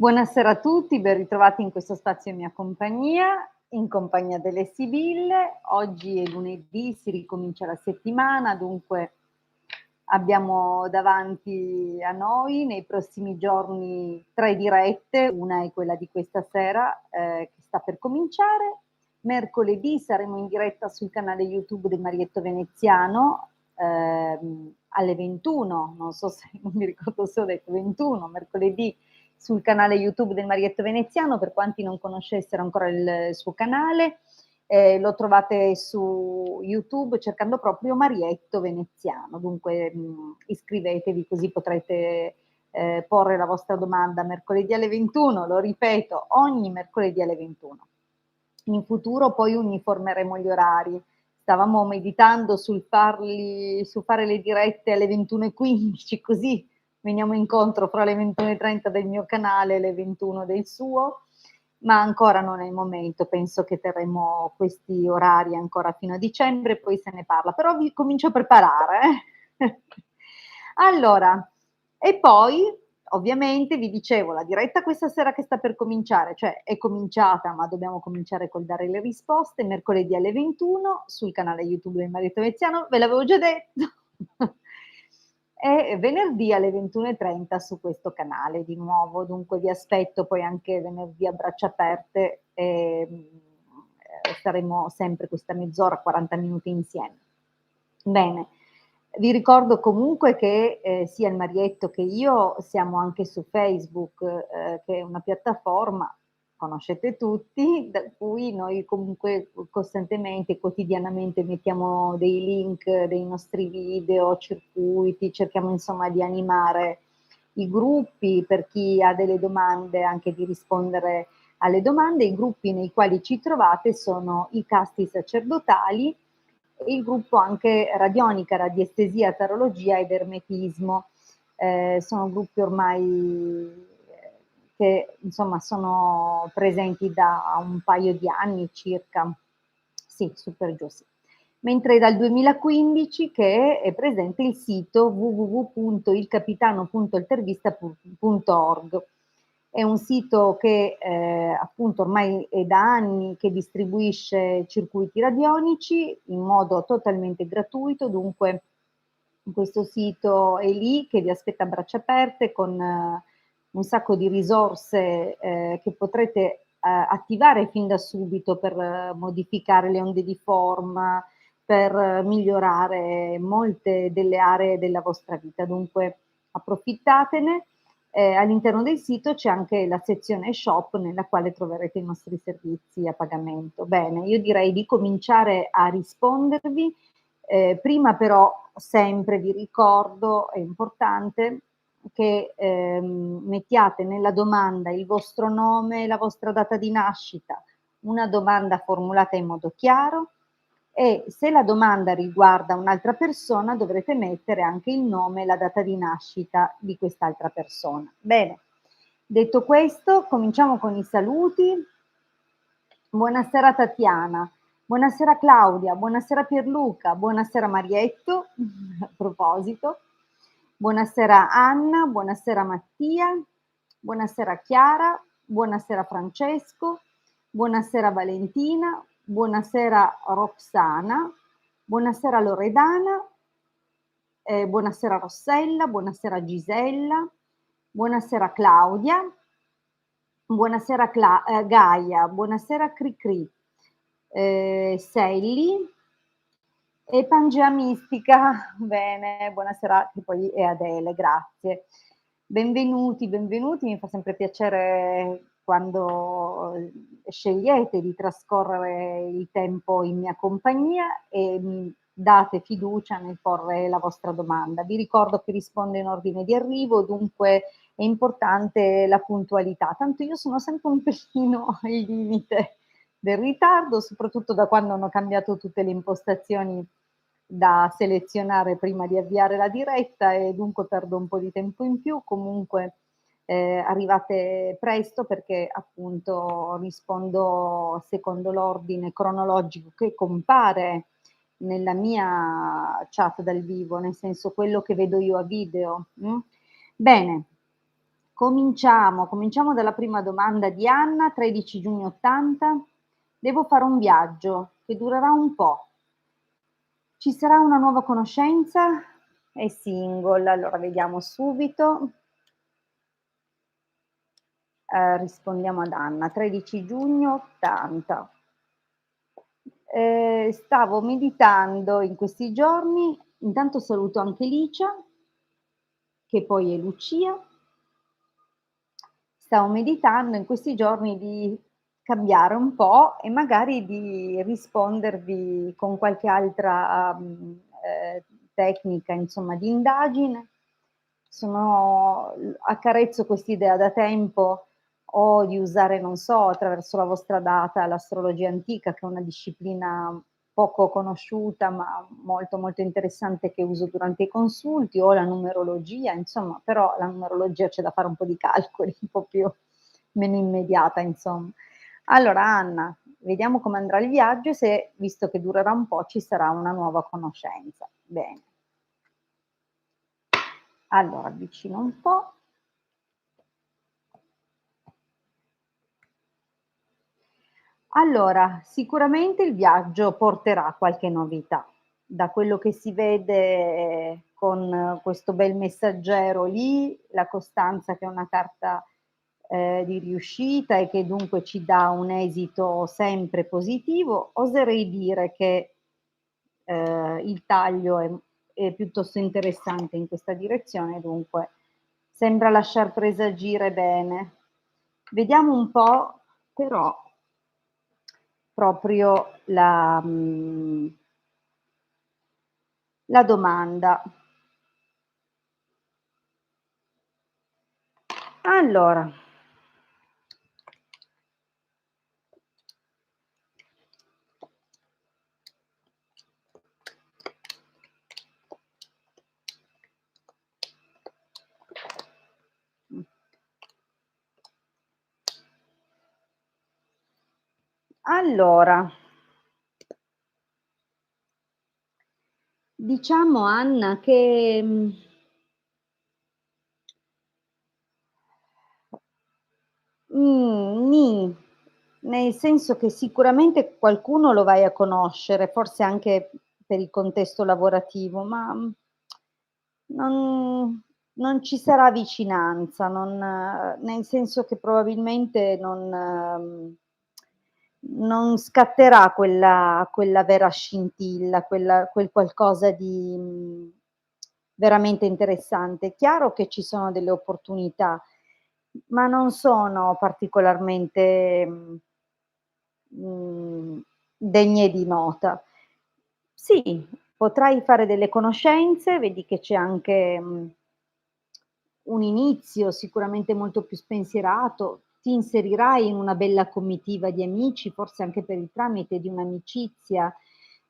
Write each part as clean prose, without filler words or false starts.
Buonasera a tutti, ben ritrovati in questo spazio in compagnia delle Sibille. Oggi è lunedì, si ricomincia la settimana, dunque abbiamo davanti a noi nei prossimi giorni 3 dirette, una è quella di questa sera, che sta per cominciare. Mercoledì saremo in diretta sul canale YouTube del Marietto Veneziano, alle 21, non so se non mi ricordo se ho detto 21, mercoledì sul canale YouTube del Marietto Veneziano, per quanti non conoscessero ancora il suo canale. Lo trovate su YouTube cercando proprio Marietto Veneziano, dunque iscrivetevi così potrete porre la vostra domanda mercoledì alle 21, lo ripeto, ogni mercoledì alle 21. In futuro poi uniformeremo gli orari. Stavamo meditando su fare le dirette alle 21:15, così veniamo incontro fra le 21:30 del mio canale e le 21 del suo, ma ancora non è il momento, penso che terremo questi orari ancora fino a dicembre, poi se ne parla, però vi comincio a preparare. Allora, e poi ovviamente vi dicevo, la diretta questa sera che sta per cominciare, cioè è cominciata, ma dobbiamo cominciare col dare le risposte, mercoledì alle 21 sul canale YouTube del Marietto Veneziano, ve l'avevo già detto. E venerdì alle 21:30 su questo canale di nuovo, dunque vi aspetto poi anche venerdì a braccia aperte e staremo sempre questa mezz'ora, 40 minuti insieme. Bene, vi ricordo comunque che sia il Marietto che io siamo anche su Facebook, che è una piattaforma, conoscete tutti, da cui noi comunque costantemente, quotidianamente mettiamo dei link dei nostri video, circuiti, cerchiamo insomma di animare i gruppi per chi ha delle domande, anche di rispondere alle domande. I gruppi nei quali ci trovate sono i casti sacerdotali e il gruppo anche radionica, radiestesia, tarologia ed ermetismo. Sono gruppi ormai che insomma sono presenti da un paio di anni circa, sì, su per giù sì. Mentre dal 2015 che è presente il sito www.ilcapitano.intervista.org. È un sito che appunto ormai è da anni che distribuisce circuiti radionici in modo totalmente gratuito, dunque questo sito è lì che vi aspetta a braccia aperte con un sacco di risorse che potrete attivare fin da subito per modificare le onde di forma, per migliorare molte delle aree della vostra vita. Dunque approfittatene. All'interno del sito c'è anche la sezione shop nella quale troverete i nostri servizi a pagamento. Bene, io direi di cominciare a rispondervi. Prima però sempre vi ricordo, è importante, che mettiate nella domanda il vostro nome e la vostra data di nascita, una domanda formulata in modo chiaro, e se la domanda riguarda un'altra persona dovrete mettere anche il nome e la data di nascita di quest'altra persona. Bene, detto questo, cominciamo con i saluti. Buonasera Tatiana, buonasera Claudia, buonasera Pierluca, buonasera Marietto, a proposito, buonasera Anna, buonasera Mattia, buonasera Chiara, buonasera Francesco, buonasera Valentina, buonasera Roxana, buonasera Loredana, buonasera Rossella, buonasera Gisella, buonasera Claudia, buonasera Gaia, buonasera Cricri, Selli e Pangea Mistica. Bene, buonasera, che poi è Adele, grazie. Benvenuti, benvenuti, mi fa sempre piacere quando scegliete di trascorrere il tempo in mia compagnia e mi date fiducia nel porre la vostra domanda. Vi ricordo che rispondo in ordine di arrivo, dunque è importante la puntualità, tanto io sono sempre un pelino al limite del ritardo, soprattutto da quando hanno cambiato tutte le impostazioni da selezionare prima di avviare la diretta e dunque perdo un po' di tempo in più. Comunque arrivate presto perché appunto rispondo secondo l'ordine cronologico che compare nella mia chat dal vivo, nel senso quello che vedo io a video. Bene, Cominciamo dalla prima domanda di Anna, 13 giugno 80. Devo fare un viaggio che durerà un po'. Ci sarà una nuova conoscenza? È single, allora vediamo subito. Rispondiamo ad Anna, 13 giugno 80. Stavo meditando in questi giorni, intanto saluto anche Licia, che poi è Lucia. Stavo meditando in questi giorni di cambiare un po' e magari di rispondervi con qualche altra tecnica, insomma, di indagine. Accarezzo quest'idea da tempo o di usare, non so, attraverso la vostra data, l'astrologia antica, che è una disciplina poco conosciuta ma molto molto interessante che uso durante i consulti, o la numerologia, insomma, però la numerologia c'è da fare un po' di calcoli, un po' più meno immediata, insomma. Allora Anna, vediamo come andrà il viaggio e se, visto che durerà un po', ci sarà una nuova conoscenza. Bene. Allora, avvicino un po'. Allora, sicuramente il viaggio porterà qualche novità. Da quello che si vede con questo bel messaggero lì, la costanza che è una carta di riuscita e che dunque ci dà un esito sempre positivo, oserei dire che il taglio è piuttosto interessante in questa direzione, dunque sembra lasciar presagire bene. Vediamo un po' però proprio la domanda. Allora, allora, diciamo Anna che nì, nel senso che sicuramente qualcuno lo vai a conoscere, forse anche per il contesto lavorativo, ma non ci sarà vicinanza, nel senso che probabilmente non scatterà quella vera scintilla, quel qualcosa di, veramente interessante. È chiaro che ci sono delle opportunità, ma non sono particolarmente, degne di nota. Sì, potrai fare delle conoscenze, vedi che c'è anche, un inizio sicuramente molto più spensierato, ti inserirai in una bella comitiva di amici, forse anche per il tramite di un'amicizia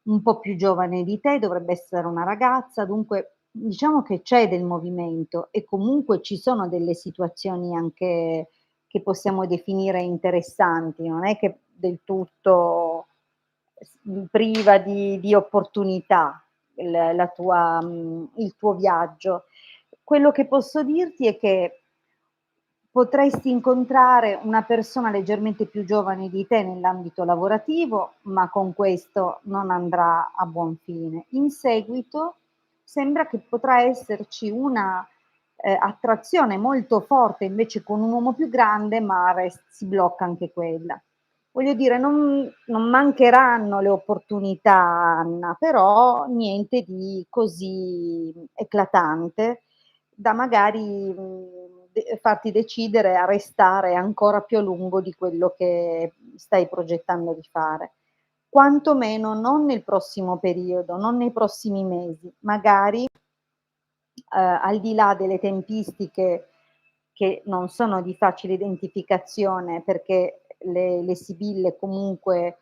un po' più giovane di te, dovrebbe essere una ragazza, dunque diciamo che c'è del movimento e comunque ci sono delle situazioni anche che possiamo definire interessanti, non è che del tutto priva di opportunità il tuo viaggio. Quello che posso dirti è che potresti incontrare una persona leggermente più giovane di te nell'ambito lavorativo, ma con questo non andrà a buon fine. In seguito sembra che potrà esserci una, attrazione molto forte invece con un uomo più grande, ma si blocca anche quella. Voglio dire, non mancheranno le opportunità, Anna, però niente di così eclatante da magari, farti decidere a restare ancora più a lungo di quello che stai progettando di fare. Quantomeno non nel prossimo periodo, non nei prossimi mesi, magari al di là delle tempistiche che non sono di facile identificazione perché le sibille comunque,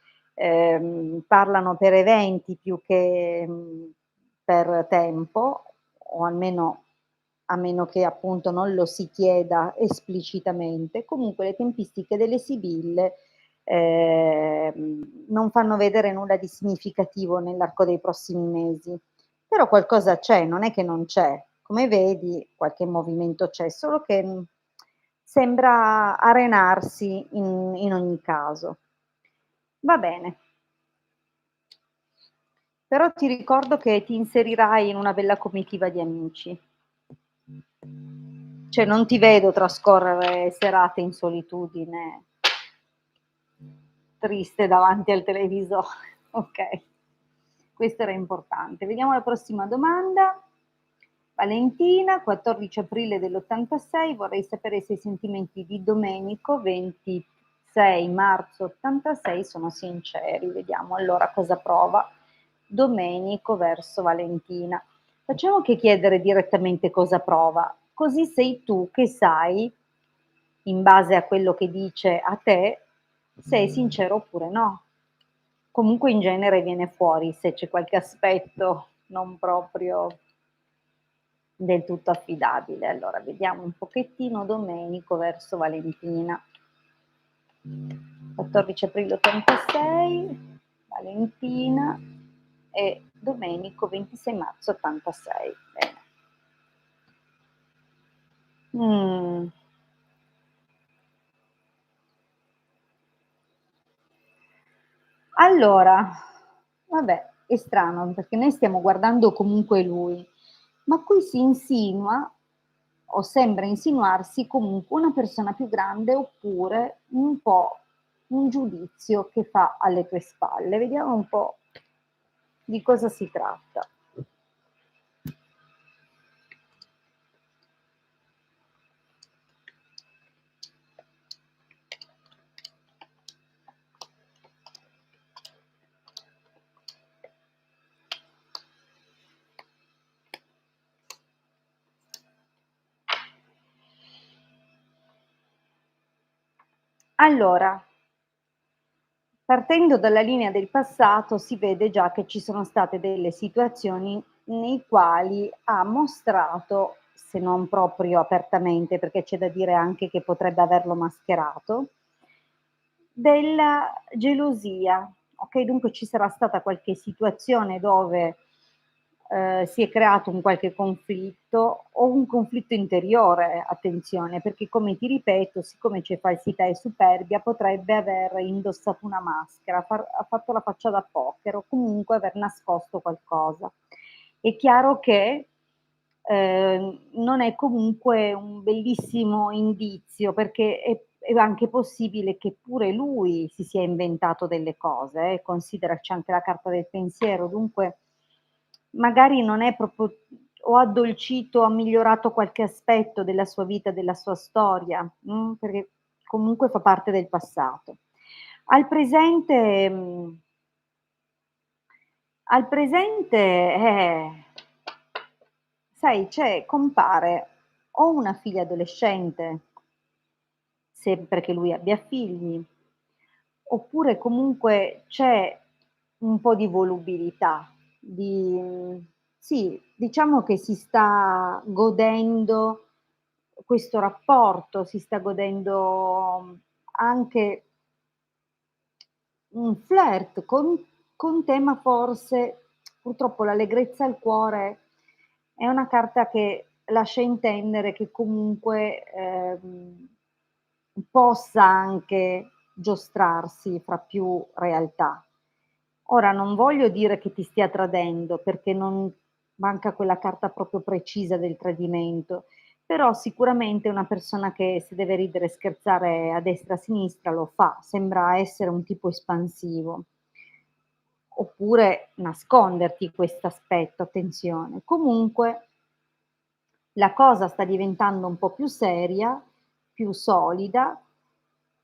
parlano per eventi più che, per tempo, o almeno a meno che appunto non lo si chieda esplicitamente. Comunque le tempistiche delle sibille, non fanno vedere nulla di significativo nell'arco dei prossimi mesi. Però qualcosa c'è, non è che non c'è. Come vedi qualche movimento c'è, solo che, sembra arenarsi in ogni caso. Va bene. Però ti ricordo che ti inserirai in una bella comitiva di amici. Cioè non ti vedo trascorrere serate in solitudine, triste davanti al televisore. Okay, questo era importante. Vediamo la prossima domanda. Valentina, 14 aprile dell'86, vorrei sapere se i sentimenti di Domenico, 26 marzo 86, sono sinceri. Vediamo allora cosa prova Domenico verso Valentina. Facciamo che chiedere direttamente cosa prova, così sei tu che sai, in base a quello che dice a te, se è sincero oppure no. Comunque in genere viene fuori se c'è qualche aspetto non proprio del tutto affidabile. Allora vediamo un pochettino Domenico verso Valentina. 14 aprile 86, Valentina e Domenico 26 marzo 86. Bene. Allora, vabbè, è strano perché noi stiamo guardando comunque lui, ma qui si insinua o sembra insinuarsi comunque una persona più grande oppure un po' un giudizio che fa alle tue spalle. Vediamo un po' di cosa si tratta. Allora, partendo dalla linea del passato si vede già che ci sono state delle situazioni nei quali ha mostrato, se non proprio apertamente, perché c'è da dire anche che potrebbe averlo mascherato, della gelosia. Okay, dunque ci sarà stata qualche situazione dove, si è creato un qualche conflitto o un conflitto interiore, attenzione, perché come ti ripeto, siccome c'è falsità e superbia, potrebbe aver indossato una maschera, ha fatto la faccia da poker o comunque aver nascosto qualcosa. È chiaro che, non è comunque un bellissimo indizio, perché è anche possibile che pure lui si sia inventato delle cose, considera c'è anche la carta del pensiero, dunque magari non è proprio o ha addolcito, ha migliorato qualche aspetto della sua vita, della sua storia, perché comunque fa parte del passato. Al presente al presente, sai, compare o una figlia adolescente, sempre che lui abbia figli, oppure comunque c'è un po' di volubilità, sì, diciamo che si sta godendo questo rapporto, si sta godendo anche un flirt con te, ma forse purtroppo l'allegrezza al cuore è una carta che lascia intendere che comunque, possa anche giostrarsi fra più realtà. Ora non voglio dire che ti stia tradendo, perché non manca quella carta proprio precisa del tradimento, però sicuramente è una persona che se deve ridere e scherzare a destra e a sinistra lo fa, sembra essere un tipo espansivo. Oppure nasconderti quest'aspetto, attenzione. Comunque la cosa sta diventando un po' più seria, più solida,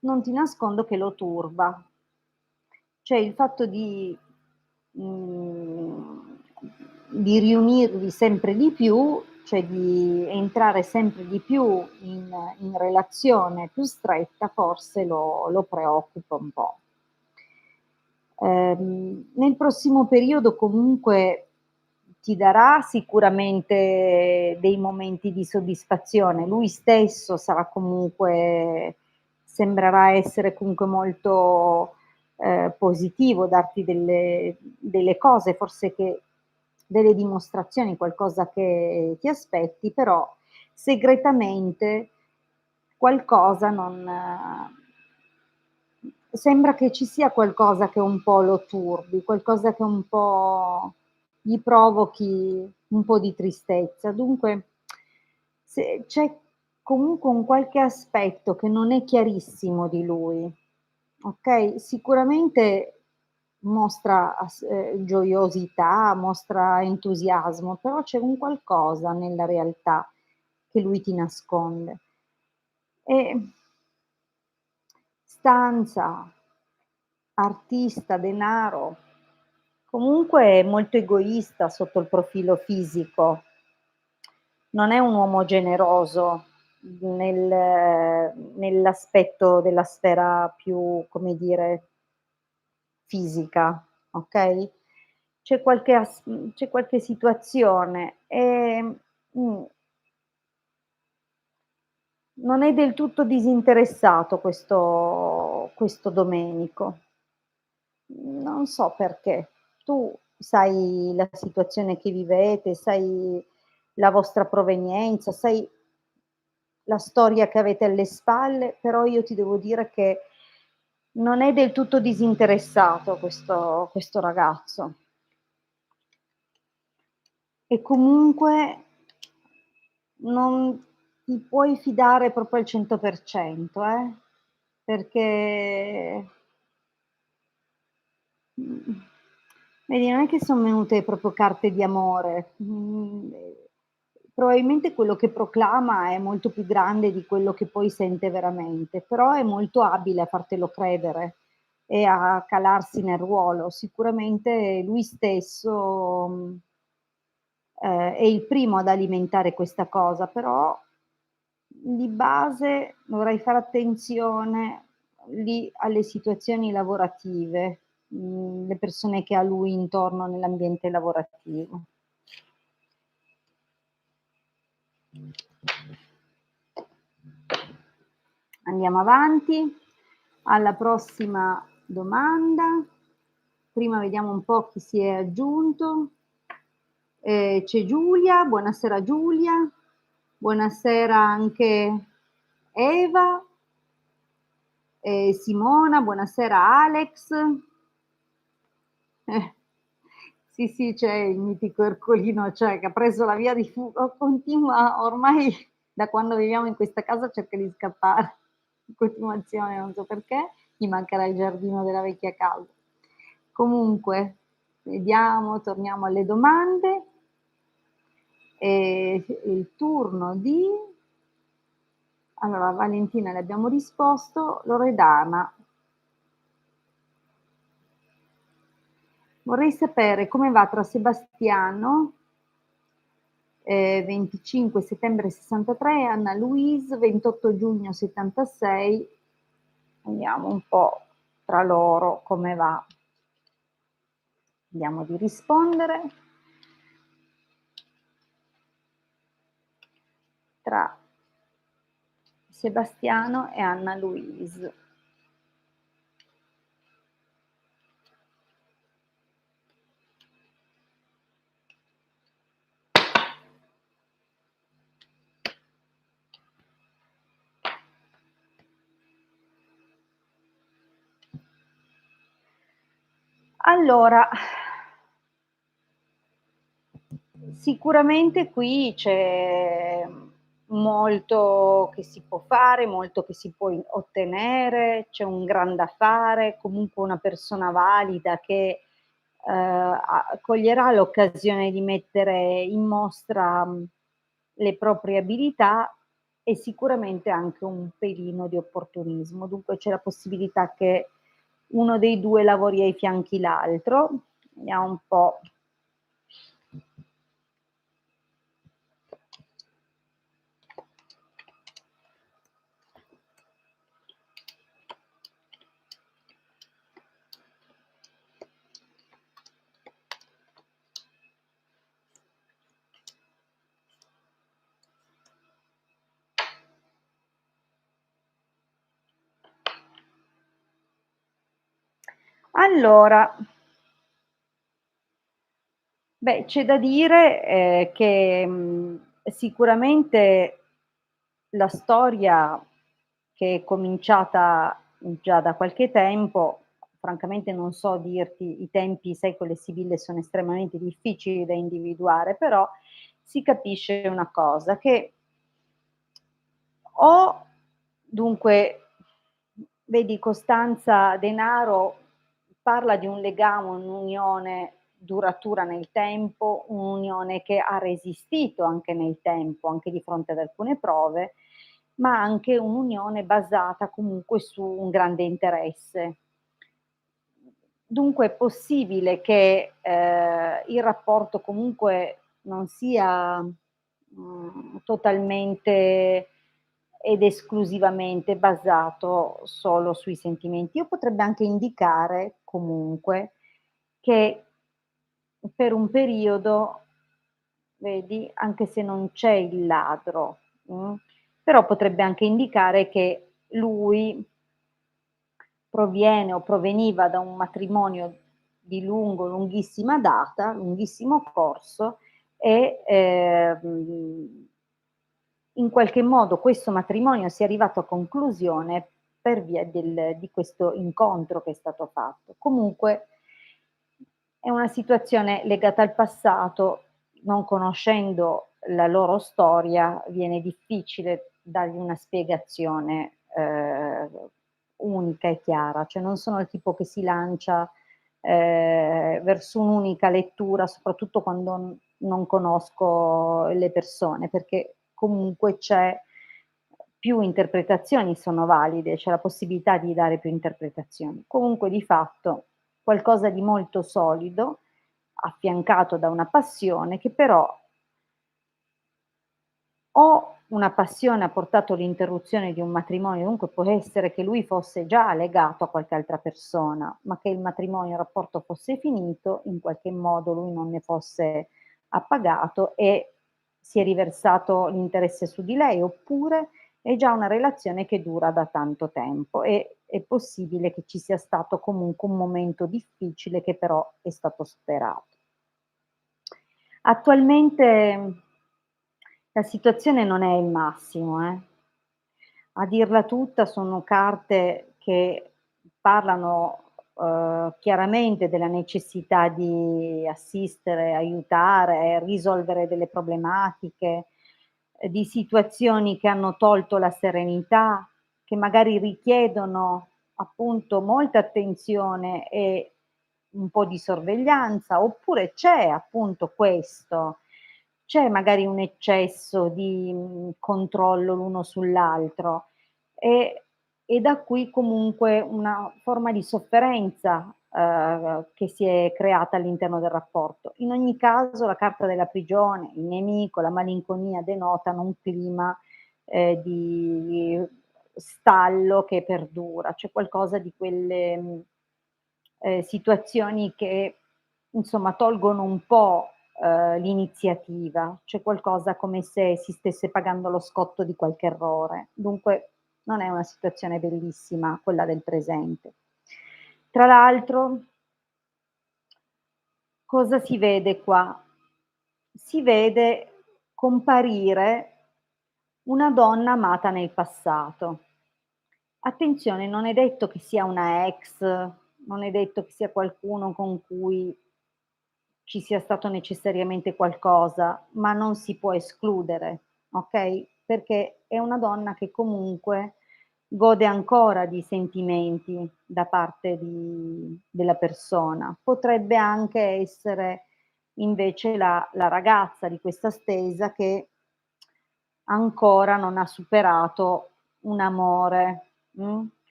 non ti nascondo che lo turba. Cioè il fatto mhmm, di riunirvi sempre di più, cioè di entrare sempre di più in relazione più stretta, forse lo preoccupa un po'. Nel prossimo periodo comunque ti darà sicuramente dei momenti di soddisfazione. Lui stesso sarà comunque sembrerà essere comunque molto, positivo, darti delle cose, forse che delle dimostrazioni, qualcosa che ti aspetti, però segretamente qualcosa non sembra che ci sia qualcosa che un po' lo turbi, qualcosa che un po' gli provochi un po' di tristezza. Dunque, se c'è comunque un qualche aspetto che non è chiarissimo di lui, okay, sicuramente mostra gioiosità, mostra entusiasmo, però c'è un qualcosa nella realtà che lui ti nasconde. E stanza, artista, denaro, comunque è molto egoista sotto il profilo fisico. Non è un uomo generoso nell'aspetto della sfera più, come dire, fisica, okay, c'è qualche situazione, mhmm, non è del tutto disinteressato questo Domenico. Non so perché. Tu sai la situazione che vivete, sai la vostra provenienza, sai la storia che avete alle spalle, però io ti devo dire che non è del tutto disinteressato questo ragazzo. E comunque non ti puoi fidare proprio al 100%, perché Mhmm, vedi, non è che son venute proprio carte di amore, probabilmente quello che proclama è molto più grande di quello che poi sente veramente, però è molto abile a fartelo credere e a calarsi nel ruolo. Sicuramente lui stesso, è il primo ad alimentare questa cosa, però di base dovrai fare attenzione lì alle situazioni lavorative, le persone che ha lui intorno nell'ambiente lavorativo. Andiamo avanti alla prossima domanda. Prima vediamo un po' chi si è aggiunto. C'è Giulia, buonasera Giulia, buonasera anche Eva, Simona, buonasera Alex. Eh, sì, sì, c'è il mitico Ercolino, cioè che ha preso la via di fu continua ormai da quando viviamo in questa casa cerca di scappare in continuazione, non so perché, gli mancherà il giardino della vecchia casa. Comunque, vediamo, torniamo alle domande. Il turno di allora Valentina le abbiamo risposto, Loredana. Vorrei sapere come va tra Sebastiano, 25 settembre '63 e Anna Louise, 28 giugno '76. Vediamo un po' tra loro come va. Vediamo di rispondere. Tra Sebastiano e Anna Louise. Allora, sicuramente qui c'è molto che si può fare, molto che si può ottenere, c'è un gran da fare, comunque una persona valida che coglierà l'occasione di mettere in mostra le proprie abilità e sicuramente anche un pelino di opportunismo. Dunque c'è la possibilità che uno dei due lavori ai fianchi l'altro. Vediamo un po'. Allora, beh, c'è da dire, che, sicuramente la storia che è cominciata già da qualche tempo. Francamente non so dirti i tempi, sai con le sibille sono estremamente difficili da individuare, però si capisce una cosa, che o dunque, vedi Costanza Denaro parla di un legame, un'unione duratura nel tempo, un'unione che ha resistito anche nel tempo, anche di fronte ad alcune prove, ma anche un'unione basata comunque su un grande interesse. Dunque è possibile che, il rapporto comunque non sia, totalmente ed esclusivamente basato solo sui sentimenti. O potrebbe anche indicare comunque che per un periodo, vedi, anche se non c'è il ladro, però potrebbe anche indicare che lui proviene o proveniva da un matrimonio di lunghissima data, lunghissimo corso e, in qualche modo questo matrimonio sia arrivato a conclusione per via di questo incontro che è stato fatto. Comunque è una situazione legata al passato, non conoscendo la loro storia viene difficile dargli una spiegazione, unica e chiara, cioè non sono il tipo che si lancia, verso un'unica lettura, soprattutto quando non conosco le persone, perché comunque c'è più interpretazioni sono valide, c'è la possibilità di dare più interpretazioni. Comunque di fatto qualcosa di molto solido, affiancato da una passione che però o una passione ha portato all'interruzione di un matrimonio, dunque può essere che lui fosse già legato a qualche altra persona, ma che il matrimonio, il rapporto fosse finito, in qualche modo lui non ne fosse appagato e si è riversato l'interesse su di lei, oppure è già una relazione che dura da tanto tempo e è possibile che ci sia stato comunque un momento difficile che però è stato superato. Attualmente la situazione non è il massimo, eh. A dirla tutta sono carte che parlano, chiaramente della necessità di assistere, aiutare, risolvere delle problematiche, di situazioni che hanno tolto la serenità, che magari richiedono appunto molta attenzione e un po' di sorveglianza, oppure c'è appunto questo, c'è magari un eccesso di, controllo l'uno sull'altro e da qui comunque una forma di sofferenza, che si è creata all'interno del rapporto. In ogni caso la carta della prigione, il nemico, la malinconia denotano un clima, di stallo che perdura. C'è qualcosa di quelle, situazioni che insomma tolgono un po', l'iniziativa. C'è qualcosa come se si stesse pagando lo scotto di qualche errore. Dunque non è una situazione bellissima quella del presente. Tra l'altro, cosa si vede qua? Si vede comparire una donna amata nel passato. Attenzione, non è detto che sia una ex, non è detto che sia qualcuno con cui ci sia stato necessariamente qualcosa, ma non si può escludere, okay, perché è una donna che comunque gode ancora di sentimenti da parte della persona. Potrebbe anche essere invece la ragazza di questa stesa che ancora non ha superato un amore,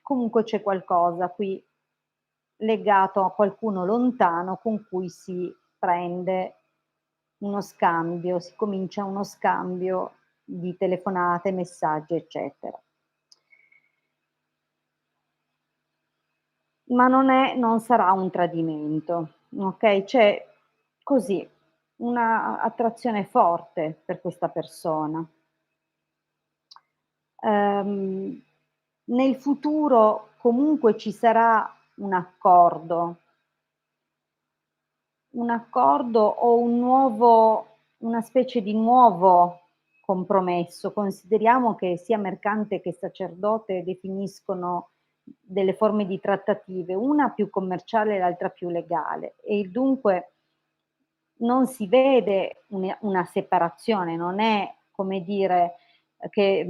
comunque c'è qualcosa qui legato a qualcuno lontano con cui si prende uno scambio, si comincia uno scambio di telefonate, messaggi, eccetera. Ma non sarà un tradimento, okay, c'è così una attrazione forte per questa persona. Ehm, Nel futuro comunque ci sarà un accordo o una specie di nuovo compromesso. Consideriamo che sia mercante che sacerdote definiscono delle forme di trattative, una più commerciale e l'altra più legale, e dunque non si vede una separazione, non è come dire che,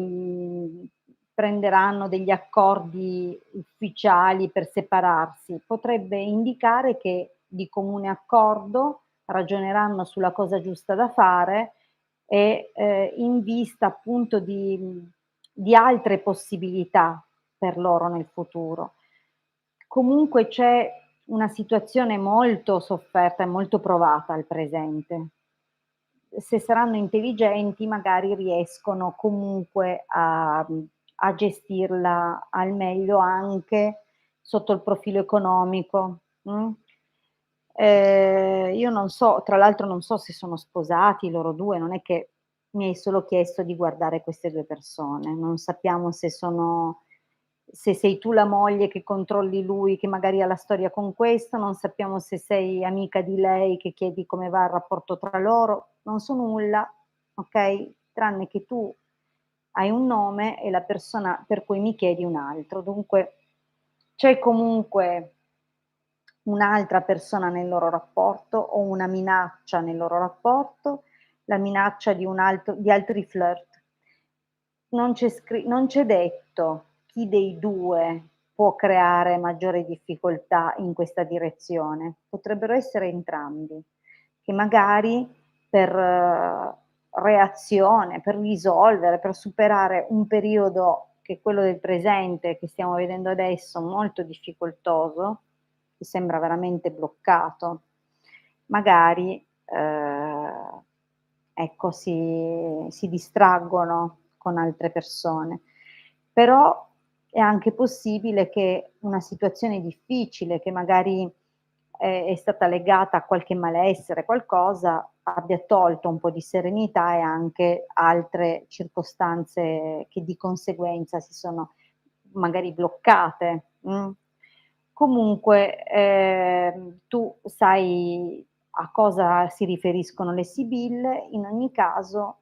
prenderanno degli accordi ufficiali per separarsi. Potrebbe indicare che di comune accordo ragioneranno sulla cosa giusta da fare e, in vista appunto di altre possibilità per loro nel futuro. Comunque c'è una situazione molto sofferta e molto provata al presente. Se saranno intelligenti magari riescono comunque a gestirla al meglio anche sotto il profilo economico, io non so, tra l'altro non so se sono sposati loro 2, non è che mi hai solo chiesto di guardare queste 2 persone, non sappiamo se sei tu la moglie che controlli lui, che magari ha la storia con questo, non sappiamo se sei amica di lei che chiedi come va il rapporto tra loro, non so nulla, okay, tranne che tu hai un nome e la persona per cui mi chiedi un altro. Dunque c'è comunque un'altra persona nel loro rapporto o una minaccia nel loro rapporto, la minaccia di altri flirt. Non c'è detto chi dei 2 può creare maggiore difficoltà in questa direzione. Potrebbero essere entrambi, che magari per reazione, per risolvere, per superare un periodo che è quello del presente, che stiamo vedendo adesso, molto difficoltoso, che sembra veramente bloccato, magari, ecco, si distraggono con altre persone. Però è anche possibile che una situazione difficile, che magari è stata legata a qualche malessere, qualcosa, abbia tolto un po' di serenità e anche altre circostanze che di conseguenza si sono magari bloccate, Comunque, tu sai a cosa si riferiscono le sibille, in ogni caso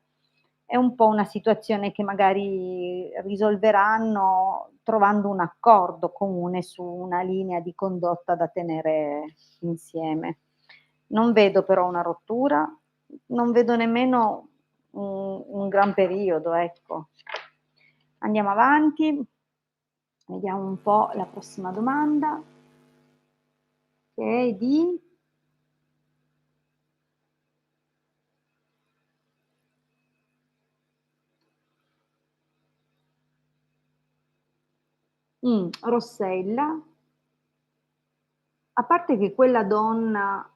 è un po' una situazione che magari risolveranno trovando un accordo comune su una linea di condotta da tenere insieme. Non vedo però una rottura, non vedo nemmeno un gran periodo, ecco. Andiamo avanti, vediamo un po' la prossima domanda, che è di Rossella. A parte che quella donna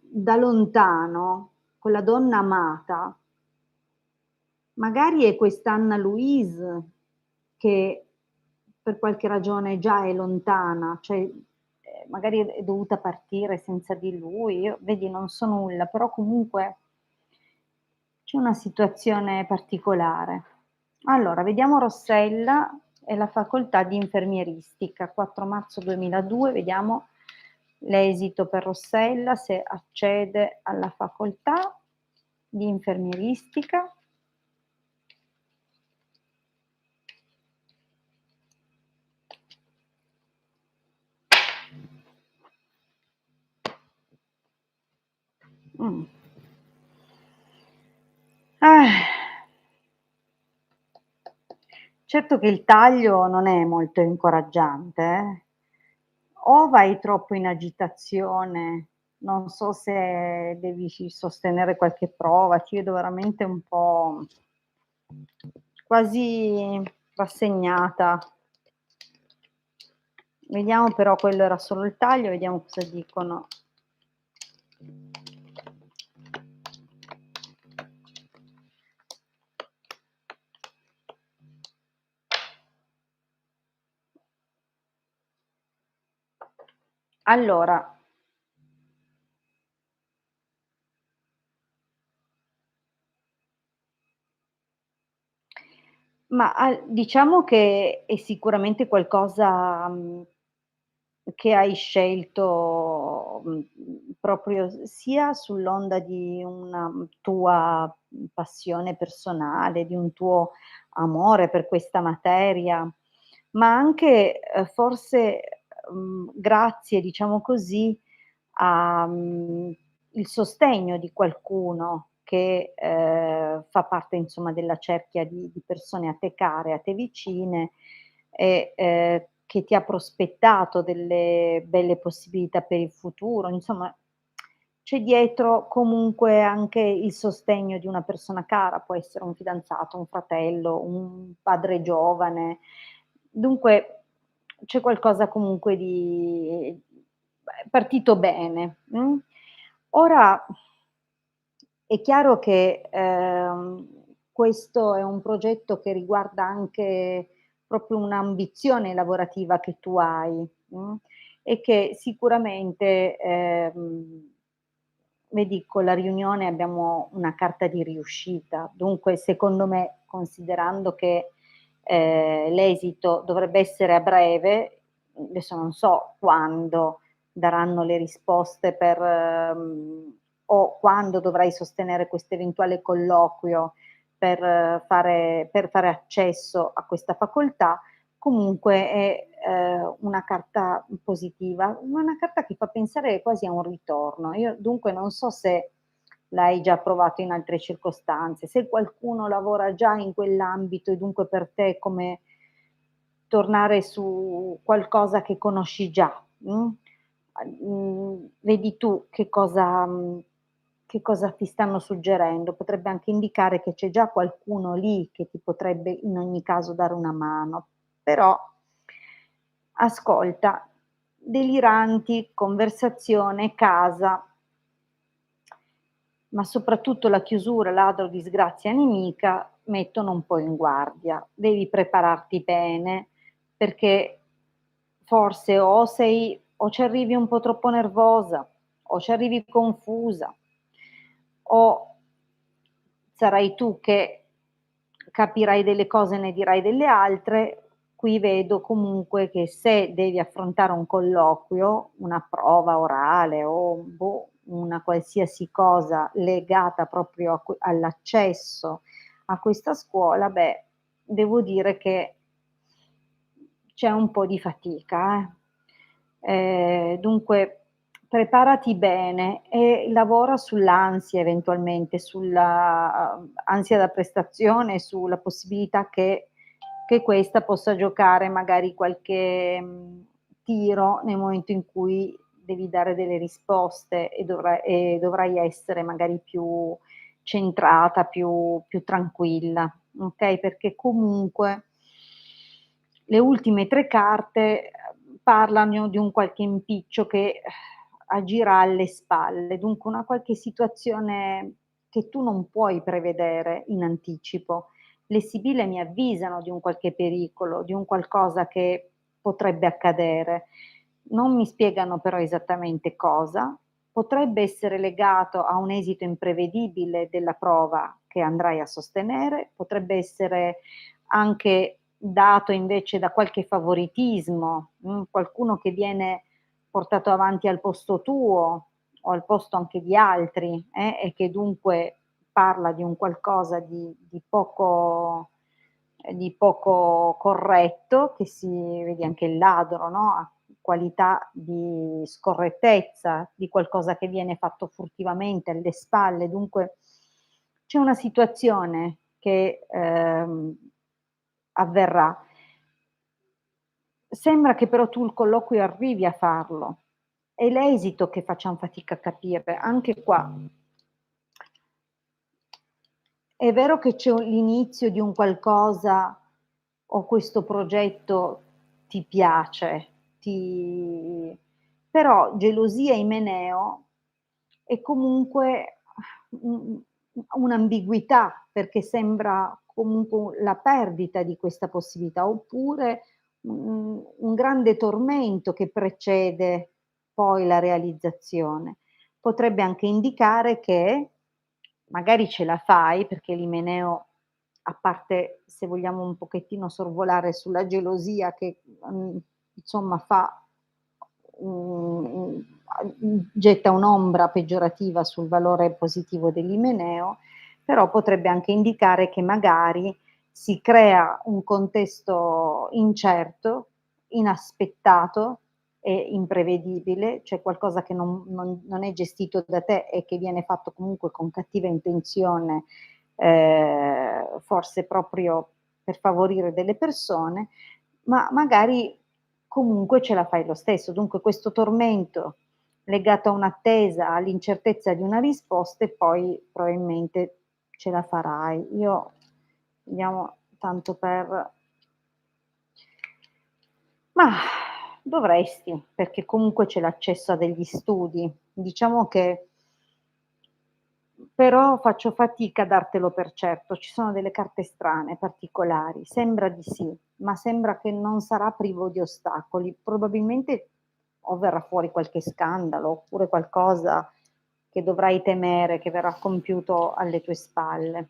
da lontano, quella donna amata, magari è quest'Anna Louise che per qualche ragione già è lontana, cioè, magari è dovuta partire senza di lui. Io vedi, non so nulla, però comunque c'è una situazione particolare. Allora, vediamo Rossella e la facoltà di infermieristica, 4 marzo 2002, vediamo l'esito per Rossella, se accede alla facoltà di infermieristica. Mh. Ah. Certo che il taglio non è molto incoraggiante, O vai troppo in agitazione, non so se devi sostenere qualche prova, ti vedo veramente un po' quasi rassegnata. Vediamo però, quello era solo il taglio, vediamo cosa dicono. Allora, diciamo che è sicuramente qualcosa, che hai scelto, proprio sia sull'onda di una, tua, passione personale, di un tuo amore per questa materia, ma anche, forse, grazie, diciamo così, a il sostegno di qualcuno che, fa parte insomma della cerchia di persone a te care, a te vicine e, che ti ha prospettato delle belle possibilità per il futuro. Insomma, c'è dietro comunque anche il sostegno di una persona cara, può essere un fidanzato, un fratello, un padre giovane. Dunque c'è qualcosa comunque di partito bene, Ora è chiaro che, questo è un progetto che riguarda anche proprio un'ambizione lavorativa che tu hai, e che sicuramente, vedi con la riunione abbiamo una carta di riuscita, dunque secondo me, considerando che, l'esito dovrebbe essere a breve, adesso non so quando daranno le risposte per o quando dovrai sostenere questo eventuale colloquio per fare accesso a questa facoltà, comunque è, una carta positiva, una carta che fa pensare quasi a un ritorno. Io dunque non so se l'hai già provato in altre circostanze, se qualcuno lavora già in quell'ambito e dunque per te è come tornare su qualcosa che conosci già, vedi tu che cosa ti stanno suggerendo. Potrebbe anche indicare che c'è già qualcuno lì che ti potrebbe in ogni caso dare una mano. Però ascolta, deliranti, conversazione, casa, ma soprattutto la chiusura, ladro, disgrazia, nemica, mettono un po' in guardia. Devi prepararti bene, perché forse o ci arrivi un po' troppo nervosa, o ci arrivi confusa, o sarai tu che capirai delle cose e ne dirai delle altre. Qui vedo comunque che se devi affrontare un colloquio, una prova orale o boh, una qualsiasi cosa legata proprio all'accesso a questa scuola, beh, devo dire che c'è un po' di fatica, dunque preparati bene e lavora sull'ansia eventualmente, sulla, ansia da prestazione, sulla possibilità che questa possa giocare magari qualche, tiro nel momento in cui devi dare delle risposte e dovrai essere magari più centrata, più tranquilla, okay, perché comunque le ultime 3 carte, parlano di un qualche impiccio che agirà alle spalle, dunque una qualche situazione che tu non puoi prevedere in anticipo. Le sibille mi avvisano di un qualche pericolo, di un qualcosa che potrebbe accadere. Non mi spiegano però esattamente cosa. Potrebbe essere legato a un esito imprevedibile della prova che andrai a sostenere, potrebbe essere anche dato invece da qualche favoritismo, qualcuno che viene portato avanti al posto tuo o al posto anche di altri, e che dunque parla di un qualcosa di poco corretto, che si vedi anche il ladro, no, ha qualità di scorrettezza, di qualcosa che viene fatto furtivamente alle spalle, dunque c'è una situazione che, avverrà. Sembra che però tu il colloquio arrivi a farlo. È l'esito che facciam fatica a capire. Anche qua è vero che c'è l'inizio di un qualcosa o questo progetto ti piace, ti però gelosia e imeneo è comunque un un'ambiguità, perché sembra comunque la perdita di questa possibilità, oppure un grande tormento che precede poi la realizzazione. Potrebbe anche indicare che magari ce la fai, perché l'Imeneo, a parte se vogliamo un pochettino sorvolare sulla gelosia che, insomma fa getta un'ombra peggiorativa sul valore positivo dell'imeneo, però potrebbe anche indicare che magari si crea un contesto incerto, inaspettato e imprevedibile, cioè qualcosa che non è gestito da te e che viene fatto comunque con cattiva intenzione, forse proprio per favorire delle persone, ma magari comunque ce la fai lo stesso. Dunque questo tormento legato a un'attesa, all'incertezza di una risposta e poi probabilmente ce la farai. Io vediamo tanto per mah, dovresti, perché comunque c'è l'accesso a degli studi. Diciamo che però faccio fatica a dartelo per certo. Ci sono delle carte strane, particolari. Sembra di sì, ma sembra che non sarà privo di ostacoli. Probabilmente o verrà fuori qualche scandalo, oppure qualcosa che dovrai temere che verrà compiuto alle tue spalle.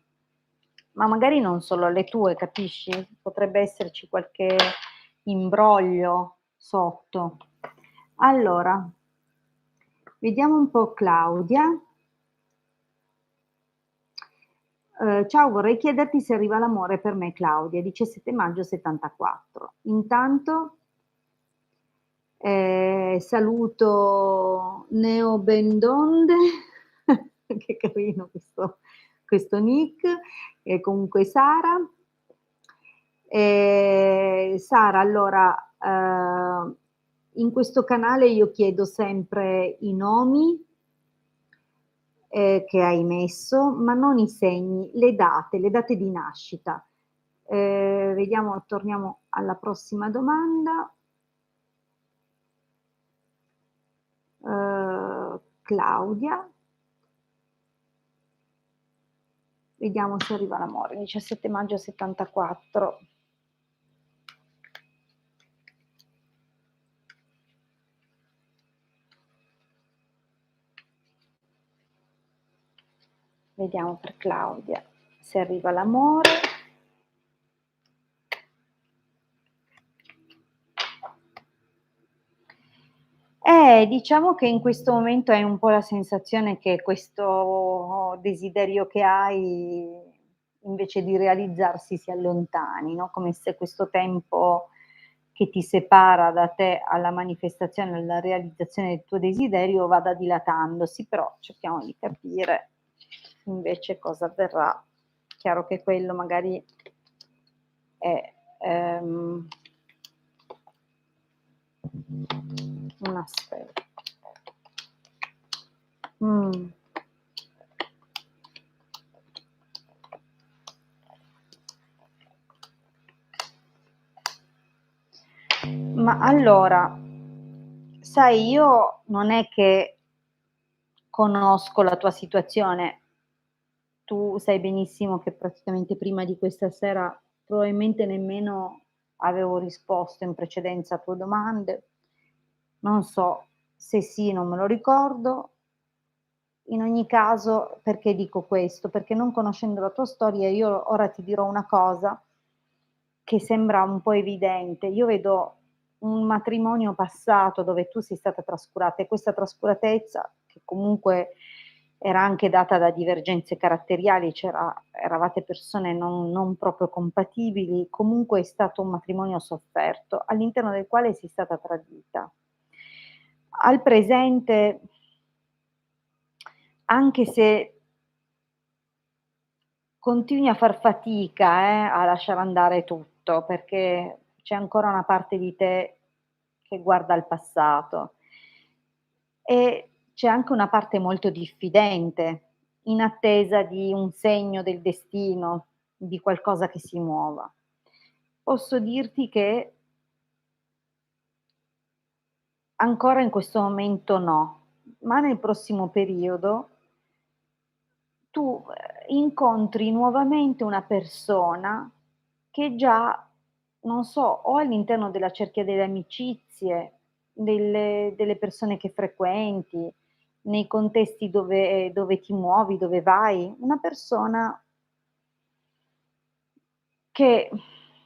Ma magari non solo alle tue, capisci? Potrebbe esserci qualche imbroglio sotto. Allora, vediamo un po' Claudia. Ciao, vorrei chiederti se arriva l'amore per me, Claudia, 17 maggio 74. Intanto saluto Neo Bendonde, che carino questo nick, e comunque Sara. Sara, allora, in questo canale io chiedo sempre i nomi che hai messo, ma non i segni, le date di nascita. Vediamo, torniamo alla prossima domanda. Claudia. Vediamo se arriva l'amore. 17 maggio 74. Vediamo per Claudia se arriva l'amore. Diciamo che in questo momento hai un po' la sensazione che questo desiderio che hai, invece di realizzarsi, si allontani, no? Come se questo tempo che ti separa da te alla manifestazione, alla realizzazione del tuo desiderio vada dilatandosi, però cerchiamo di capire invece cosa avverrà. Chiaro che quello magari è un aspetto. Ma allora, sai, io non è che conosco la tua situazione. Tu sai benissimo che praticamente prima di questa sera probabilmente nemmeno avevo risposto in precedenza a tue domande. Non so se sì, non me lo ricordo. In ogni caso, perché dico questo? Perché non conoscendo la tua storia, io ora ti dirò una cosa che sembra un po' evidente. Io vedo un matrimonio passato dove tu sei stata trascurata e questa trascuratezza, che comunque era anche data da divergenze caratteriali, eravate persone non proprio compatibili, comunque è stato un matrimonio sofferto, all'interno del quale sei stata tradita. Al presente, anche se continui a far fatica, a lasciare andare tutto, perché c'è ancora una parte di te che guarda al passato e c'è anche una parte molto diffidente, in attesa di un segno del destino, di qualcosa che si muova. Posso dirti che ancora in questo momento no, ma nel prossimo periodo tu incontri nuovamente una persona che già, non so, o all'interno della cerchia delle amicizie, delle persone che frequenti, nei contesti dove ti muovi, dove vai, una persona che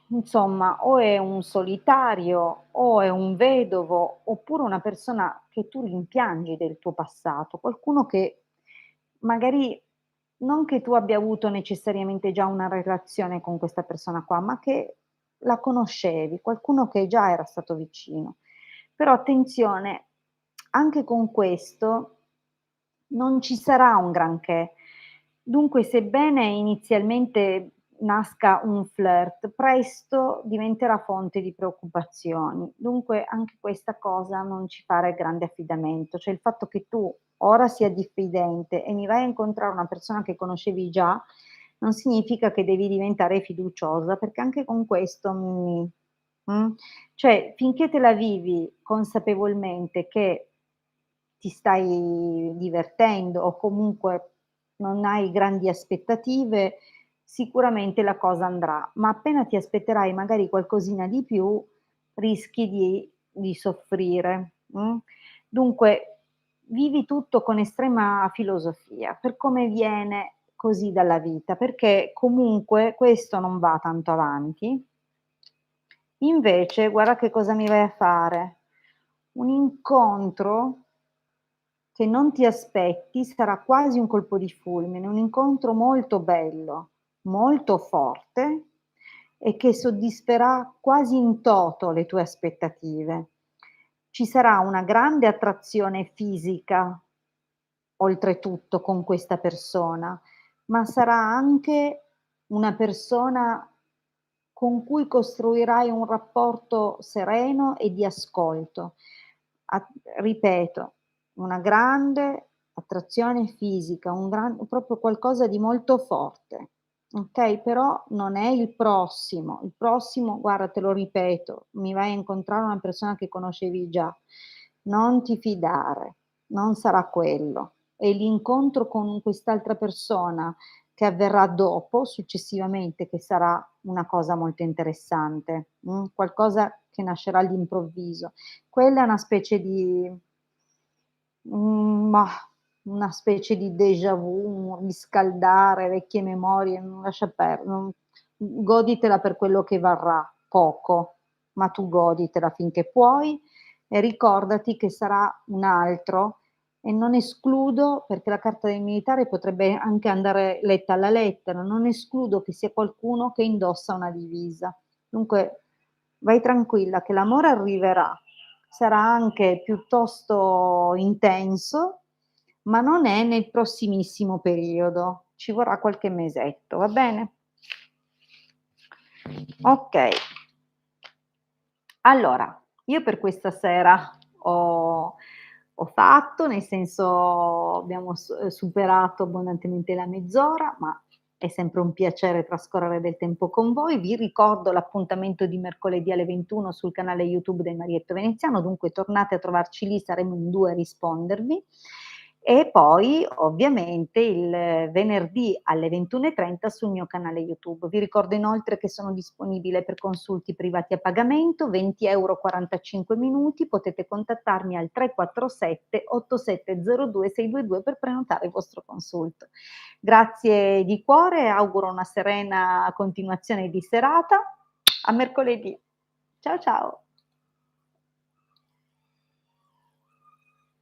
insomma, o è un solitario, o è un vedovo, oppure una persona che tu rimpiangi del tuo passato, qualcuno che magari non che tu abbia avuto necessariamente già una relazione con questa persona qua, ma che la conoscevi, qualcuno che già era stato vicino. Però attenzione, anche con questo non ci sarà un granché. Dunque, sebbene inizialmente nasca un flirt, presto diventerà fonte di preoccupazioni. Dunque anche questa cosa non ci fare grande affidamento, cioè il fatto che tu ora sia diffidente e mi vai a incontrare una persona che conoscevi già, non significa che devi diventare fiduciosa, perché anche con questo cioè finché te la vivi consapevolmente che ti stai divertendo o comunque non hai grandi aspettative, sicuramente la cosa andrà, ma appena ti aspetterai magari qualcosina di più, rischi di soffrire, Dunque, vivi tutto con estrema filosofia, per come viene, così dalla vita, perché comunque questo non va tanto avanti. Invece guarda che cosa mi vai a fare: un incontro che non ti aspetti, sarà quasi un colpo di fulmine, un incontro molto bello, molto forte e che soddisferà quasi in toto le tue aspettative. Ci sarà una grande attrazione fisica, oltretutto, con questa persona, ma sarà anche una persona con cui costruirai un rapporto sereno e di ascolto. A ripeto, una grande attrazione fisica, un gran proprio qualcosa di molto forte, okay, però non è il prossimo. Il prossimo, guarda, te lo ripeto, mi vai a incontrare una persona che conoscevi già. Non ti fidare, non sarà quello. E l'incontro con quest'altra persona che avverrà dopo, successivamente, che sarà una cosa molto interessante, qualcosa che nascerà all'improvviso. Quella è una specie di mah, una specie di déjà vu, un riscaldare vecchie memorie, lascia non goditela per quello che varrà, poco, ma tu goditela finché puoi e ricordati che sarà un altro e non escludo, perché la carta del militare potrebbe anche andare letta alla lettera, non escludo che sia qualcuno che indossa una divisa. Dunque vai tranquilla che l'amore arriverà, sarà anche piuttosto intenso, ma non è nel prossimissimo periodo, ci vorrà qualche mesetto, va bene? Okay. Allora, io per questa sera ho fatto, nel senso abbiamo superato abbondantemente la mezz'ora, ma è sempre un piacere trascorrere del tempo con voi. Vi ricordo l'appuntamento di mercoledì alle 21 sul canale YouTube del Marietto Veneziano, dunque tornate a trovarci lì, saremo in 2 a rispondervi. E poi ovviamente il venerdì alle 21:30 sul mio canale YouTube. Vi ricordo inoltre che sono disponibile per consulti privati a pagamento, 20 € 45 minuti, potete contattarmi al 347 8702 622 per prenotare il vostro consulto. Grazie di cuore, auguro una serena continuazione di serata. A mercoledì. Ciao ciao.